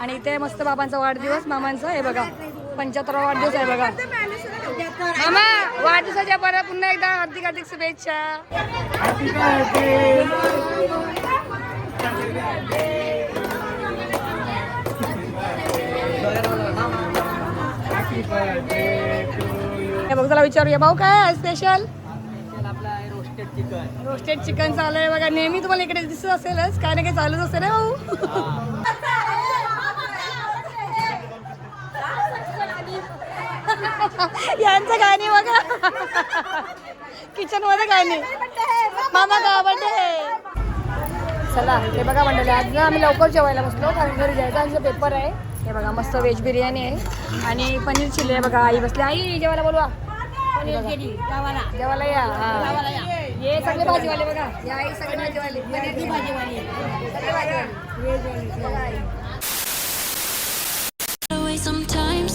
आणि इथे मस्त बाबांचा वाढदिवस मामांचा हे बघा 75वा वाढदिवस आहे बघा. मामा वाढदिवसाच्या बरं पुन्हा एकदा हार्दिक हार्दिक शुभेच्छा. हे बघ चला विचारूया भाऊ काय आहे स्पेशल. रोस्टेड चिकन चालू आहे बघा. नेहमी तुम्हाला इकडे दिसत असेलच काय ना काही चालूच असते ना भाऊ. यांचं गाणी बघा किचन मध्ये गाणी. मामा का बर्थडे. चला हे बघा मंडळी आज आम्ही लवकर जेवायला बसलो कारण घरी जायचं आमचं पेपर आहे. हे बघा मस्त व्हेज बिर्याणी आहे आणि पनीर चिल्ली आहे बघा. आई बसली. आई जेवायला बोलवा. जेवायला या. हे सगळे भाजीवाले बघा. या आई सगळे भाजीवाले पनीरची भाजीवाली सगळे भाजीवाले. Sometimes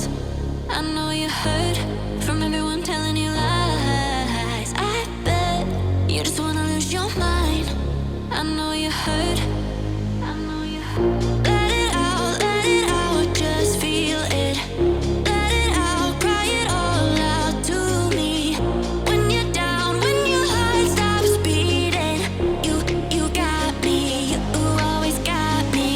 I know you heard from everyone telling you lies. I bet you just wanna lose your mind. I know you heard. I know you heard. Let it out, just feel it. Let it out, cry it all out to me. When you're down, when your heart stops beating, you got me, you always got me.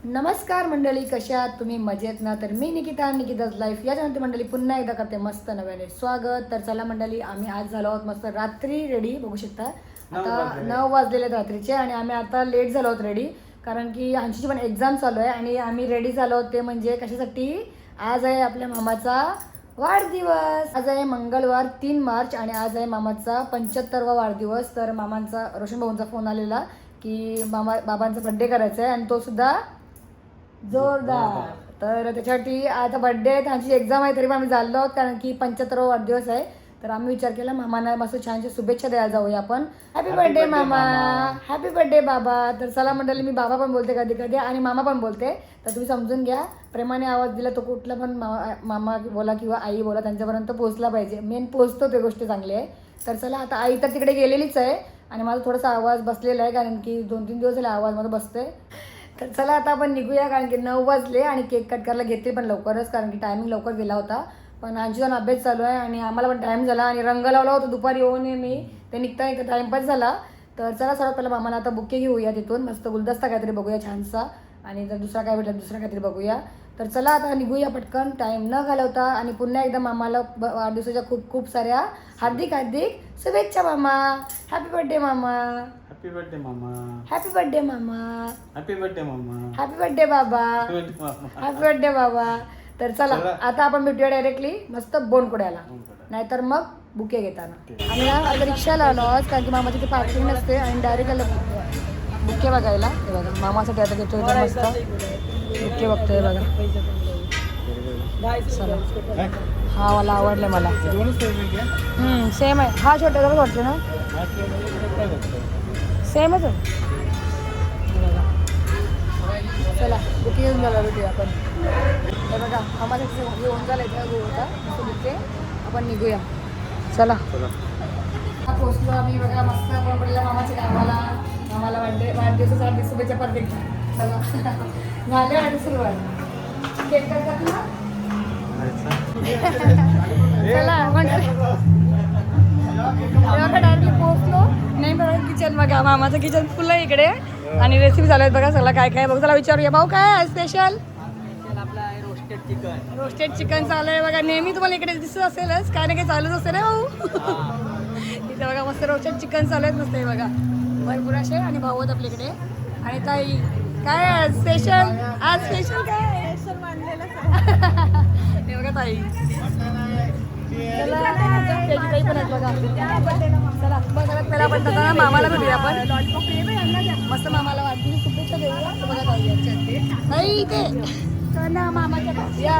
नमस्कार मंडळी, कशा आहात तुम्ही? मजेत ना? तर मी Nikita's life या चॅनलची मंडळी पुन्हा एकदा करते मस्त नव्याने स्वागत. तर चला मंडळी आम्ही आज झालो आहोत मस्त रात्री रेडी. बघू शकता आता 9 वाजलेले रात्रीचे आणि आम्ही आता लेट झालो आहोत रेडी कारण की आमची पण एक्झाम चालू आहे आणि आम्ही रेडी झालो आहोत ते म्हणजे कशासाठी. आज आहे आपल्या मामाचा वाढदिवस. आज आहे मंगळवार 3 मार्च आणि आज आहे मामाचा 75वा वाढदिवस. तर मामांचा रोशन भाऊंचा फोन आलेला की बाबांचा बड्डे करायचा आहे आणि तो सुद्धा जोरदार. तर त्याच्यासाठी आता बड्डे आहे त्यांची एक्झाम आहे तरी पण आम्ही चाललो आहोत कारण की 75वा वाढदिवस आहे. तर आम्ही विचार केला मामांना मस्त छानशी शुभेच्छा द्यायला जाऊया आपण. हॅपी बर्थडे मामा. हॅपी बर्थडे बाबा. तर चला मंडळी मी बाबा पण बोलते कधी कधी आणि मामा पण बोलते तर तुम्ही समजून घ्या. प्रेमाने आवाज दिला तो कुठला पण मामा बोला किंवा आई बोला त्यांच्यापर्यंत पोहोचला पाहिजे. मेन पोहोचतो ते गोष्ट चांगली आहे. तर चला आता आई तर तिकडे गेलेलीच आहे आणि माझा थोडासा आवाज बसलेला आहे कारण की 2-3 दिवस झाले आवाज माझा बसतोय. तर चला आता आपण निघूया कारण की 9 वाजले आणि केक कट करायला घेतली पण लवकरच कारण की टायमिंग लवकर दिला होता. पण आमची पण अभ्यास चालू आहे आणि आम्हाला पण टाईम झाला आणि रंग लावला होता दुपारी येऊन मी ते निघता एक टाईमपास झाला. तर चला सर्वात पहिला मामाला आता बुके घेऊया तिथून मस्त गुलदस्ता काहीतरी बघूया छानसा आणि जर दुसरा काय भेटला दुसरा काहीतरी बघूया. तर चला आता निघूया पटकन टाईम न घालवता आणि पुन्हा एकदा मामाला वाढदिवसाच्या खूप खूप साऱ्या हार्दिक हार्दिक शुभेच्छा मामा. हॅपी बर्थडे मामा. हॅपी बर्थडे मामा. हॅपी बर्थडे मामा. हॅपी बर्थडे मामा. हॅपी बर्थडे बाबा. हॅपी बर्थडे बाबा. तर चला आता आपण भेटूया डायरेक्टली मस्त बोनकुड्याला नाहीतर मग बुके घेताना. आम्ही आता रिक्षाला आलो आज कारण की मामाची तिथे पार्किंग नसते आणि डायरेक्ट आलो बुके बघायला. हे बघा मामासाठी आता घेतो मस्त बुके बघतोय बघा. चला हा मला आवडलं मला सेम आहे. हा छोटा जवळ वाटतो ना सेमच आहे. चला बुके घेऊन झाला भेटूया आपण. हे बघा आम्हाला घेऊन झालं इथं होता बुके आपण निघूया. चला पोचलो आम्ही बघा मस्त पडलेला मामाच्या गावाला. आम्हाला वाढदिवसाचा हार्दिक शुभेच्छा परफेक्ट. चला झाले आणि सुरुवात केक करतात ना. चला डायरेक्टली पोहोचलो नाही बघा किचन बघा मामाचं किचन फुल आहे इकडे आणि रेसिपी चालू आहेत बघा सगळं काय काय बघ. चला विचारूया भाऊ काय आहे स्पेशल. रोस्टेड चिकन चालू आहे बघा. नेहमी तुम्हाला इकडे दिसत असेलच काय ना काही चालूच असते ना भाऊ. इथे बघा मस्त रोस्टेड चिकन चालू आहेत मस्त आहे बघा भरपूर असे आणि भाऊ आहेत आपल्याकडे. आणि ताई काय स्पेशल आज स्पेशल काय हे बघा ताई. चला त्याची काही पण आहेत बघा. चला बघा पहिला आपण मामाला भेटूया आपण मस्त मामाला वाढदिवस शुभेच्छा देऊया तर बघा ताई यांच्यात ताई इथे चला मामाच्या घरी. या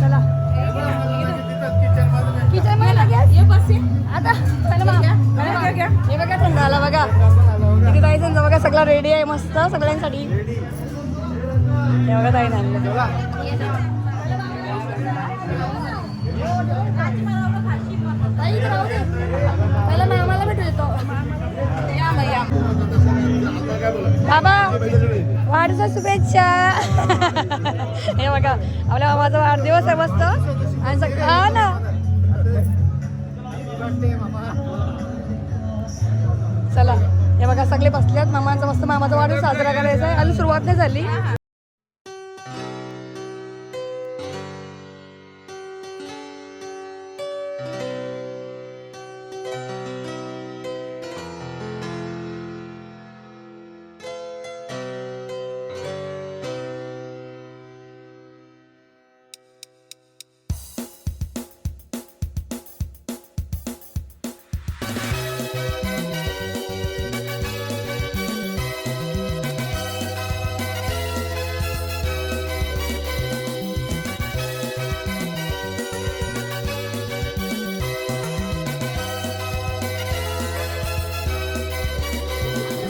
चला किचन मध्ये आता चला हे बघा थंड आला बघा किती ताई त्यांचा बघा सगळा रेडी आहे मस्त सगळ्यांसाठी. हे बघा ताई आणलं ताई इथे राहू दे पहिला मामाला भेटू देतो. बाबा वाढदिवस शुभेच्छा. हे बघा आपल्या मामाचा वाढदिवस आहे मस्त आणि सगळं हा ना चला हे बघा सगळे बसलेत मामांचा मस्त मामाचा वाढदिवस साजरा करायचा आहे. अजून सुरुवात नाही झाली.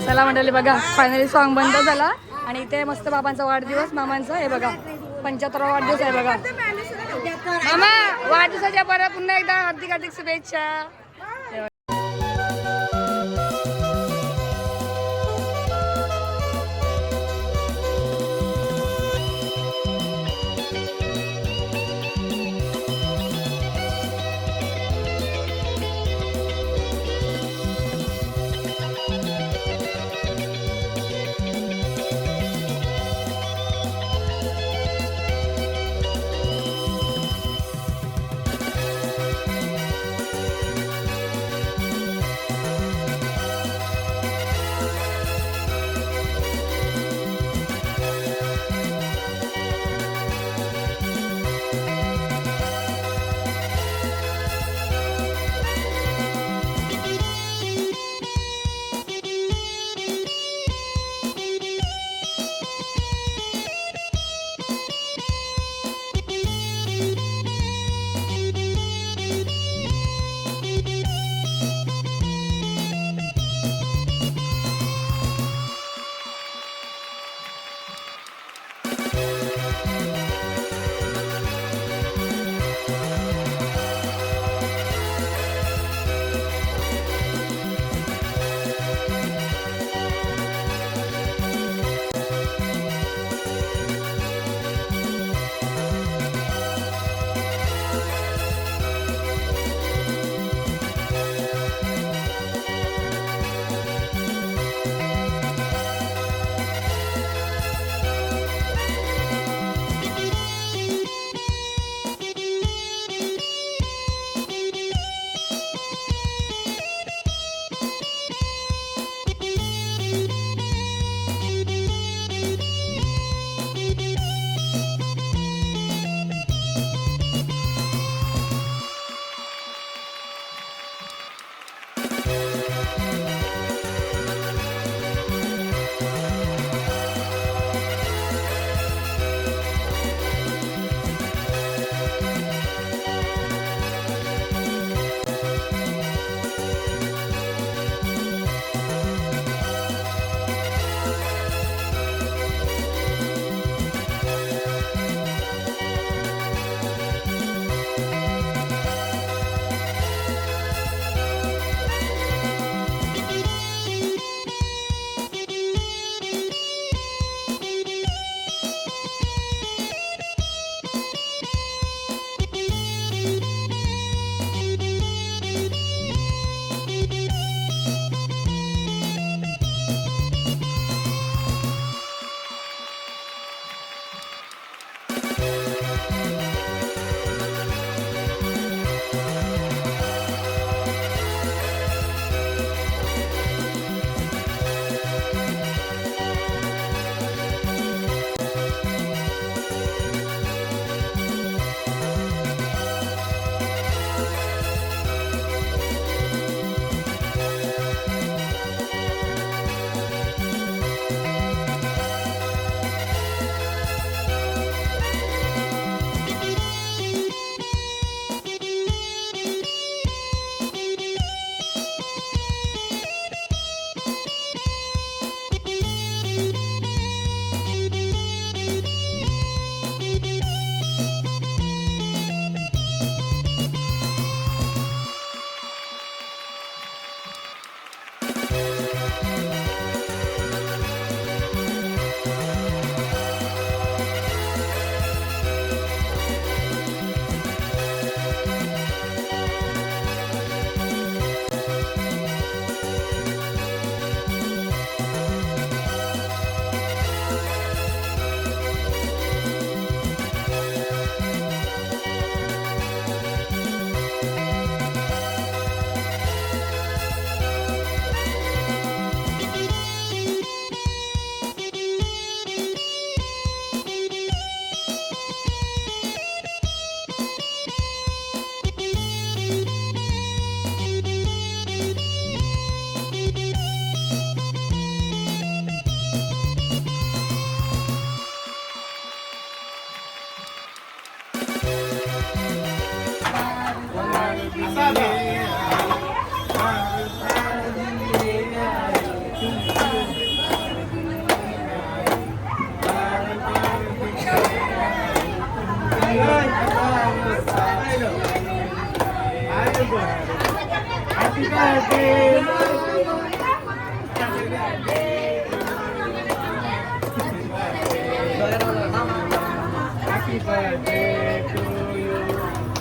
चला मंडळी बघा फायनली सॉन्ग बंद झाला आणि इथे मस्त बाबांचा वाढदिवस मामांचा. हे बघा 75वा वाढदिवस आहे बघा. मामा वाढदिवसाच्या परत पुन्हा एकदा हार्दिक हार्दिक शुभेच्छा.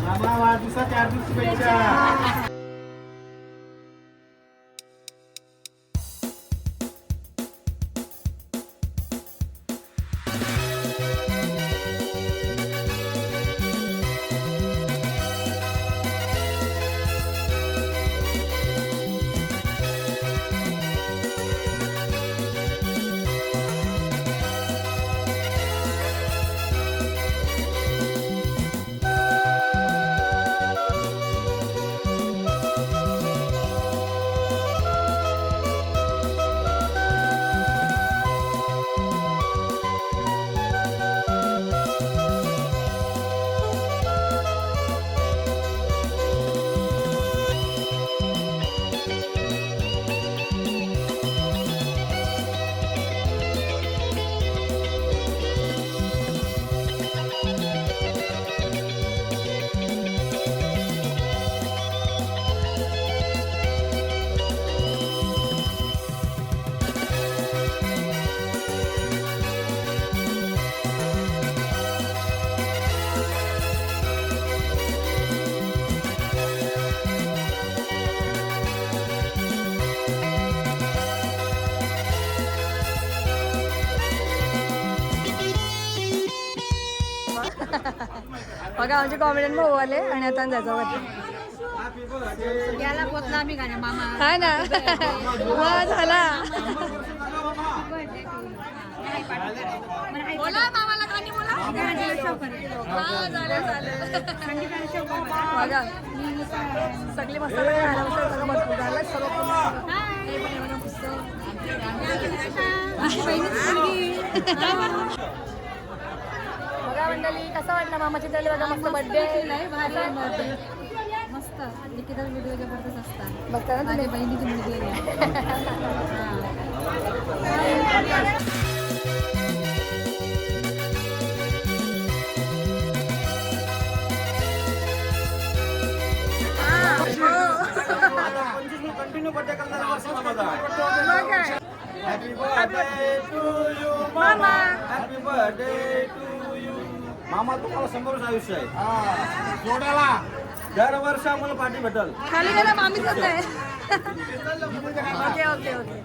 मामा वाढदिवसाच्या हार्दिक शुभेच्छा. बघा आमचे कॉमेडियन भाऊ आले आणि आता जायचं बघा याला पोचला आम्ही गाणे मामा हा ना हा झाला बोला मामाला गाणी बोला हा झालं झालं बघा सगळे मस्त खायला मस्त सगळं भरपूर झालं बघा मंडळी कसा वाटला मामाची तळी बघा मस्त बर्थडे नाही भारी बर्थडे मस्त निकिता व्हिडिओ जबरदस्त असतात बघता ना माझ्या तुम्ही बहिणीची मुलगी आहे कंटिन्यू बर्थडे करणार हॅपी बर्थडे टू यू मामा. हॅपी बर्थडे टू यू मामा. तुम्हाला 100 वर्ष आयुष्य आहे जोडाला दर वर्ष आम्हाला पार्टी भेटल. खाली गेला मामीच आहे ओके ओके ओके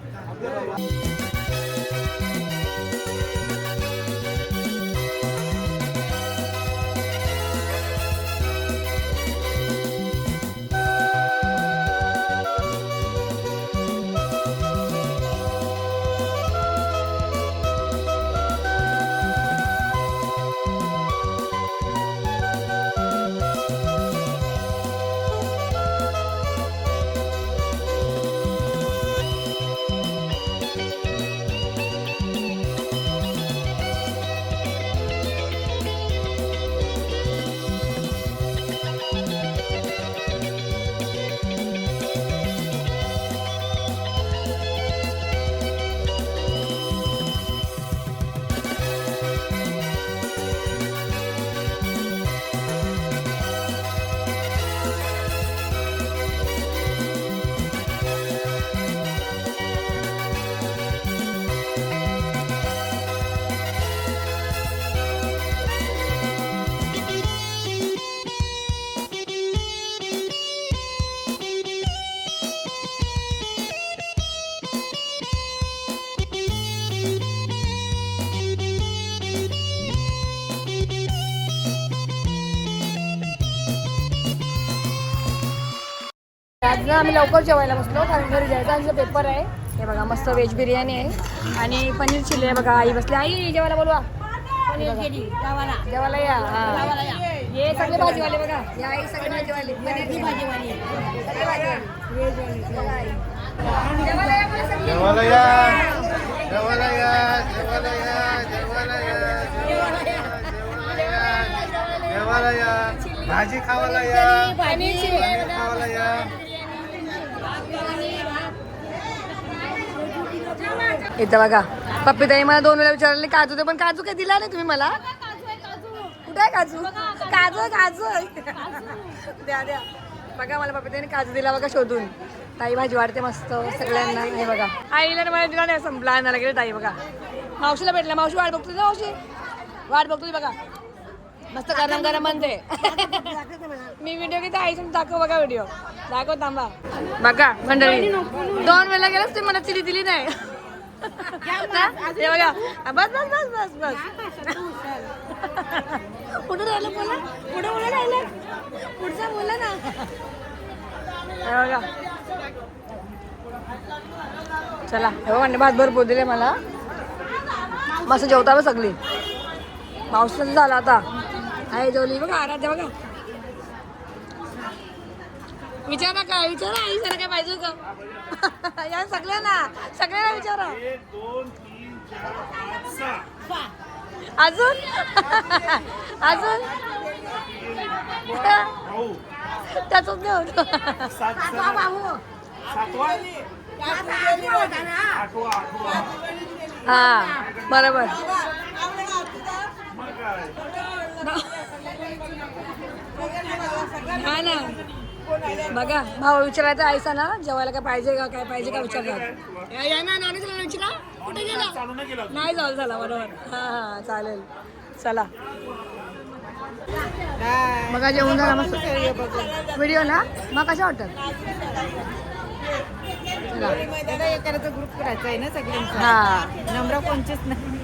आज ना आम्ही लवकर जेवायला बसलो कारण घरी जायचं आमचा पेपर आहे. हे बघा मस्त व्हेज बिर्याणी आहे आणि पनीर चिल्ली आहे. बघा आई बसली. आई जेवायला बोलवा. जेवायला या. हे सगळे भाजीवाले बघा. या आई सगळे भाजीवाले. पनीरची भाजीवाली जेवायला या मला सगळे. जेवायला या जेवायला या जेवायला या जेवायला या जेवायला या जेवायला या चिल्ली भाजी खावायला या, पनीर खावायला या. इथं बघा पप्पीताई मला 2 वेळा विचारले काजू ते, पण काजू काय दिला नाही तुम्ही मला. कुठे आहे काजू? काजू काजू द्या द्या. बघा मला पप्पीताईने काजू दिला बघा शोधून. ताई भाजी वाढते मस्त सगळ्यांना. हे बघा आईला मला दिला नाही, संपला आणायला गेले ताई. बघा मावशीला भेटला, मावशी वाट बघतो ना, मावशी वाट बघतो बघा. मस्त गरम गरम बनते. मी व्हिडिओ किती आईसून दाखव बघा, व्हिडिओ दाखव थांबा. बघा मंडळी 2 वेळेला गेलं तुम्ही मला चिली दिली नाही. हे बघा बस बस बस बस बस. कुठं राहिलं बोला, कुठं बोला राहिलं, पुढचा बोला ना. हे बघा चला. हे बघा भात भरपूर दिले मला, मस्त जेवता बघ सगळी. मावशीचं झालं आता. आई जेवली बघा, आराध्या बघा. विचारा काय, विचारा आई सर काय पाहिजे का या सगळ्यांना विचारा. अजून अजून त्याच नाही होत. हा बरोबर. हा ना बघा भाऊ विचारायचं आयसा ना जेवायला काय पाहिजे का, काय पाहिजे का विचारतात. या ना नॉनव्हेज विचारा, कुठे गेला नाही जाऊ झाला बरोबर. हा हा चालेल चला. बघा जेवण झाला मस्त व्हिडिओ ना. मग कशा वाटतात? ग्रुप करायचा आहे ना सगळ्यांचा. हा नंबर कोणचेच नाही.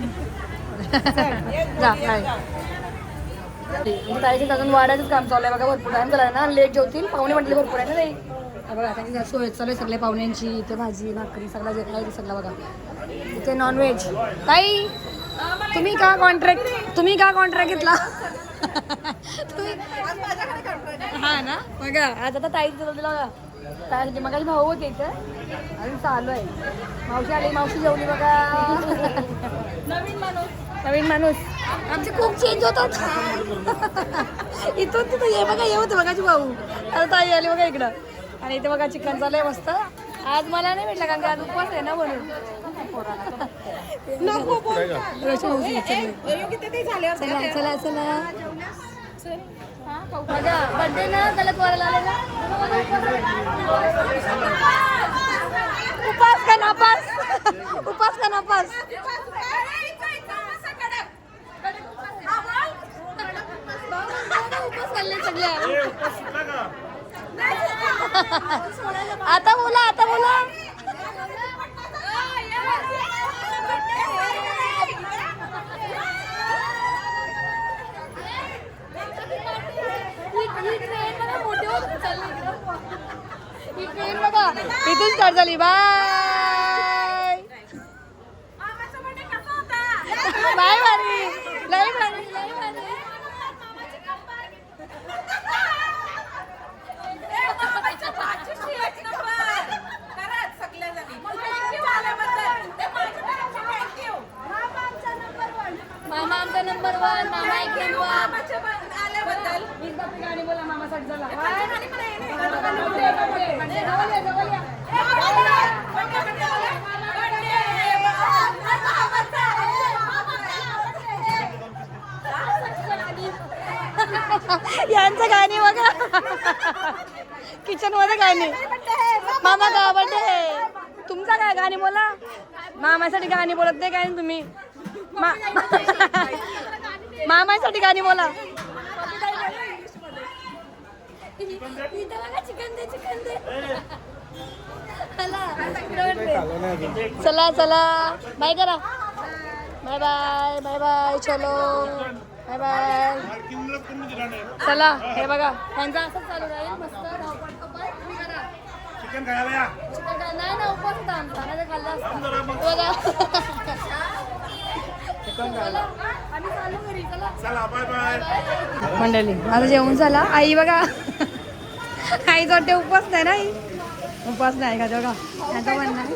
जा काय ताईचे अजून वाढायचंच काम चालू आहे बघा. भरपूर टाइम झाला ना, लेट जेवतील. पाहुणे म्हटले भरपूर आहे ना ताई. बघा त्यांची सोय चालू आहे सगळ्या पाहुण्यांची. इथे भाजी भाकरी सगळं जे काही सगळं बघा. इथे नॉनव्हेज. ताई तुम्ही का कॉन्ट्रॅक्ट घेतला? हा ना बघा आज आता ताई दिला बघा. काय मग भाऊ होते इथे अजून चालू आहे. मावशी आली, मावशी जेवली बघा. नवीन माणूस आमचे खूप चेंज होतात. इथून तिथं ये बघा, ये होतं बघाची भाऊ. आता ताई आली बघा इकडं. आणि इथे बघा चिकन चालू आहे मस्त. आज मला नाही भेटला कारण की आज उपवास आहे ना म्हणून. चला चला चला बघा बड्डे ना त्याला कोरायला आले ना. उपास का नापास, उपास का नापास. आता बोला, आता बोला. ही ट्रेन बघा इथून स्टार्ट झाली. बाय बाय भारी, लय भारी, लय भारी. मामा आमचा नंबर 1. मामा एकदम गाणी बोला मामासाठी. चला यांचं गाणी बघा किचन मध्ये गाणी. मामा का बर्थडे तुमचा काय गाणी बोला. मामासाठी गाणी बोलत नाही काय तुम्ही. मामासाठी गाणी बोला. चिकन दे, चिकन दे. चला चला बाय करा. Bye bye bye bye. चलो बाय बाय. चला हे बघा त्यांचा असंच चालू राहील मस्त. चिकन खायला या. चिकन नाही ना उपवास होता आमचा, नाही खाल्ला बघा. आम्ही चालू घरी. चला बाय बाय. मंडळी माझं जेवण झाला. आई बघा आईच वाटते उपवास नाही ना. उपवास नाही का बघा. आता म्हणणार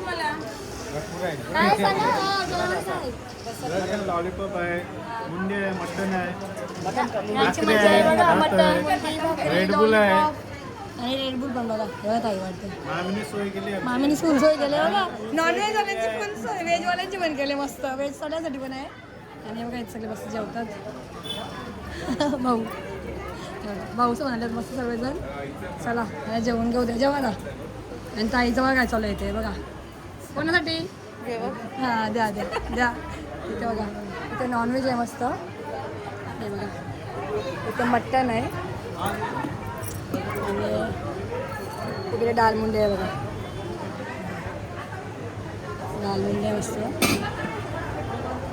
काय सांगा हा, जेवण काय? लॉलीपॉप आहे मुंडी आहे मटन आहे यांची भाकरी मजा आहे आहे, बघा, भात मटण, आहे, मुंडी, भाकरी, रेड बुल आहे. लॉलीपॉप. आणि रेड बुल पण बघा एवढं ताई वाटतं. मामीने सोय केली आहे. मामीने स्कूल सोय केले बघा. नॉनव्हेज वाल्यांची पण सोय, व्हेजवाल्यांची पण केले मस्त. व्हेज सगळ्यासाठी पण आहे. आणि बघा इथे सगळे मस्त जेवतात. भाऊच म्हणाले मस्त सर्वजण. चला आता जेवण घेऊ द्या जेवायला. आणि ताईचं बघा काय चालू आहे ते बघा. कोणासाठी हां द्या द्या द्या. इथे बघा इथे नॉनव्हेज आहे मस्त. हे बघा इथे मटण आहे आणि इकडे दालमुंडी आहे बघा. दालमुंडी आहे मस्त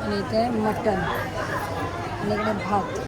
आणि इथे मटण आणि इकडे भात.